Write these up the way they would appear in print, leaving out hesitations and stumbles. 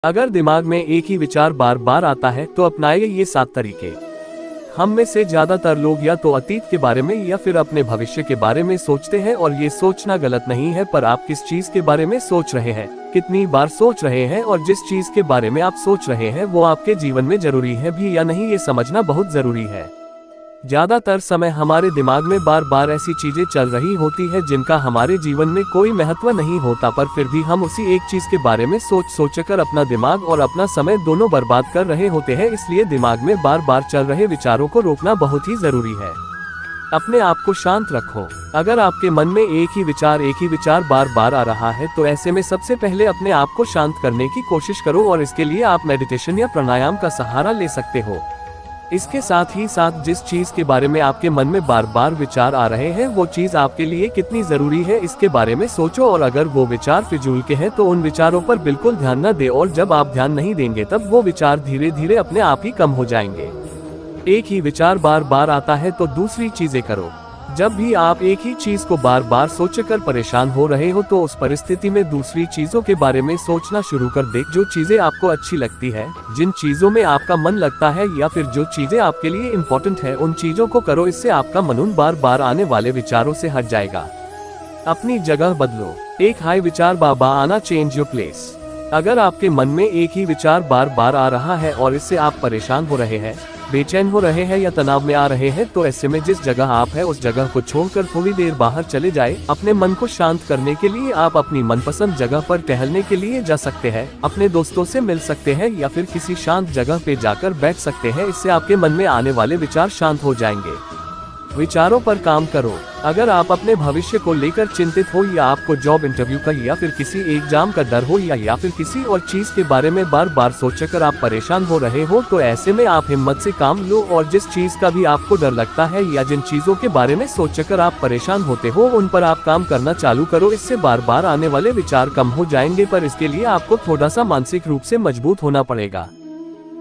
अगर दिमाग में एक ही विचार बार बार आता है तो अपनाइए ये 7 तरीके। हम में से ज्यादातर लोग या तो अतीत के बारे में या फिर अपने भविष्य के बारे में सोचते हैं, और ये सोचना गलत नहीं है, पर आप किस चीज के बारे में सोच रहे हैं, कितनी बार सोच रहे हैं, और जिस चीज के बारे में आप सोच रहे हैं वो आपके जीवन में जरूरी है भी या नहीं, ये समझना बहुत जरूरी है। ज्यादातर समय हमारे दिमाग में बार बार ऐसी चीजें चल रही होती है जिनका हमारे जीवन में कोई महत्व नहीं होता, पर फिर भी हम उसी एक चीज के बारे में सोचकर अपना दिमाग और अपना समय दोनों बर्बाद कर रहे होते हैं। इसलिए दिमाग में बार बार चल रहे विचारों को रोकना बहुत ही जरूरी है। अपने आप को शांत रखो। अगर आपके मन में एक ही विचार बार बार आ रहा है तो ऐसे में सबसे पहले अपने आप को शांत करने की कोशिश करो, और इसके लिए आप मेडिटेशन या प्राणायाम का सहारा ले सकते हो। इसके साथ ही साथ जिस चीज के बारे में आपके मन में बार बार विचार आ रहे हैं वो चीज आपके लिए कितनी जरूरी है इसके बारे में सोचो, और अगर वो विचार फिजूल के हैं तो उन विचारों पर बिल्कुल ध्यान न दे, और जब आप ध्यान नहीं देंगे तब वो विचार धीरे धीरे अपने आप ही कम हो जाएंगे। एक ही विचार बार बार आता है तो दूसरी चीजें करो। जब भी आप एक ही चीज को बार बार सोचकर परेशान हो रहे हो तो उस परिस्थिति में दूसरी चीजों के बारे में सोचना शुरू कर दे। जो चीजें आपको अच्छी लगती है, जिन चीजों में आपका मन लगता है, या फिर जो चीजें आपके लिए इम्पोर्टेंट है, उन चीजों को करो। इससे आपका मन उन बार बार आने वाले विचारों से हट जाएगा। अपनी जगह बदलो। एक हाई विचार बाबा आना, चेंज योर प्लेस। अगर आपके मन में एक ही विचार बार बार आ रहा है और इससे आप परेशान हो रहे हैं, बेचैन हो रहे हैं या तनाव में आ रहे हैं, तो ऐसे में जिस जगह आप है उस जगह को छोड़कर थोड़ी देर बाहर चले जाए। अपने मन को शांत करने के लिए आप अपनी मनपसंद जगह पर टहलने के लिए जा सकते हैं, अपने दोस्तों से मिल सकते हैं, या फिर किसी शांत जगह पे जाकर बैठ सकते हैं। इससे आपके मन में आने वाले विचार शांत हो जाएंगे। विचारों पर काम करो। अगर आप अपने भविष्य को लेकर चिंतित हो, या आपको जॉब इंटरव्यू का या फिर किसी एग्जाम का डर हो, या फिर किसी और चीज के बारे में बार बार सोचकर आप परेशान हो रहे हो, तो ऐसे में आप हिम्मत से काम लो, और जिस चीज का भी आपको डर लगता है या जिन चीजों के बारे में सोचकर आप परेशान होते हो उन पर आप काम करना चालू करो। इससे बार बार आने वाले विचार कम हो जाएंगे, पर इसके लिए आपको थोड़ा सा मानसिक रूप से मजबूत होना पड़ेगा।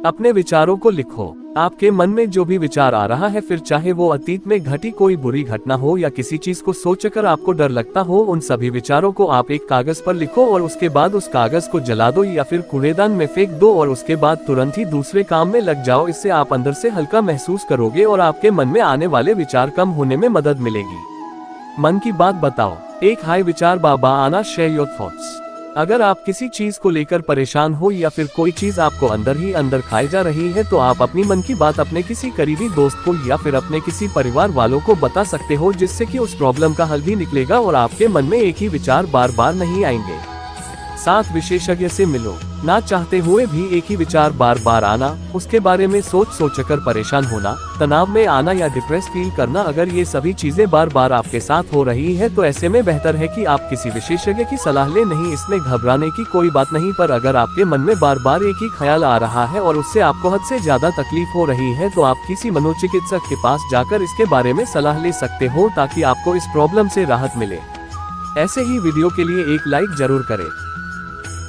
अपने विचारों को लिखो। आपके मन में जो भी विचार आ रहा है, फिर चाहे वो अतीत में घटी कोई बुरी घटना हो या किसी चीज को सोचकर आपको डर लगता हो, उन सभी विचारों को आप एक कागज पर लिखो, और उसके बाद उस कागज को जला दो या फिर कूड़ेदान में फेंक दो, और उसके बाद तुरंत ही दूसरे काम में लग जाओ। इससे आप अंदर से हल्का महसूस करोगे और आपके मन में आने वाले विचार कम होने में मदद मिलेगी। मन की बात बताओ। एक हाई विचार बाबा आना, शेयर योर थॉट्स। अगर आप किसी चीज को लेकर परेशान हो या फिर कोई चीज आपको अंदर ही अंदर खाई जा रही है, तो आप अपनी मन की बात अपने किसी करीबी दोस्त को या फिर अपने किसी परिवार वालों को बता सकते हो, जिससे कि उस प्रॉब्लम का हल भी निकलेगा और आपके मन में एक ही विचार बार बार नहीं आएंगे। 7 विशेषज्ञ से मिलो। ना चाहते हुए भी एक ही विचार बार बार आना, उसके बारे में सोचकर परेशान होना, तनाव में आना या डिप्रेस फील करना, अगर ये सभी चीजें बार बार आपके साथ हो रही है तो ऐसे में बेहतर है कि आप किसी विशेषज्ञ की सलाह लें। नहीं, इसमें घबराने की कोई बात नहीं, पर अगर आपके मन में बार बार एक ही ख्याल आ रहा है और उससे आपको हद से ज्यादा तकलीफ हो रही है, तो आप किसी मनोचिकित्सक के पास जाकर इसके बारे में सलाह ले सकते हो, ताकि आपको इस प्रॉब्लम से राहत मिले। ऐसे ही वीडियो के लिए एक लाइक जरूर करें।